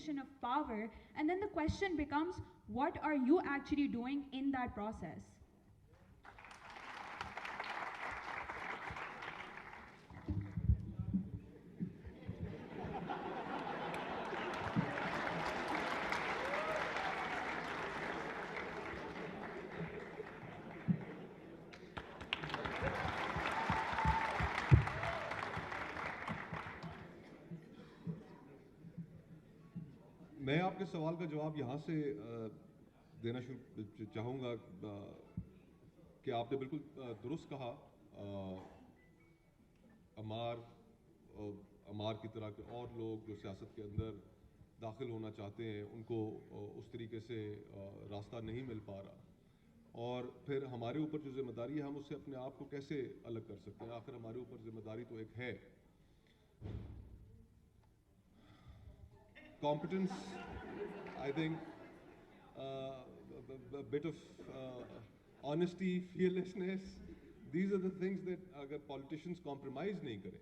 position of power, and then the question becomes, what are you actually doing in that process? मैं आपके सवाल का जवाब यहाँ से देना चाहूँगा कि आपने बिल्कुल दुरुस्त कहा। अमार की तरह के और लोग जो सियासत के अंदर दाखिल होना चाहते हैं, उनको उस तरीके से रास्ता नहीं मिल पा रहा, और फिर हमारे ऊपर जो जिम्मेदारी है हम उससे अपने आप को कैसे अलग कर सकते हैं। आखिर हमारे ऊपर जिम्मेदारी तो एक है। Competence, I think, a bit of honesty, fearlessness, these are the things that अगर politicians compromise नहीं करें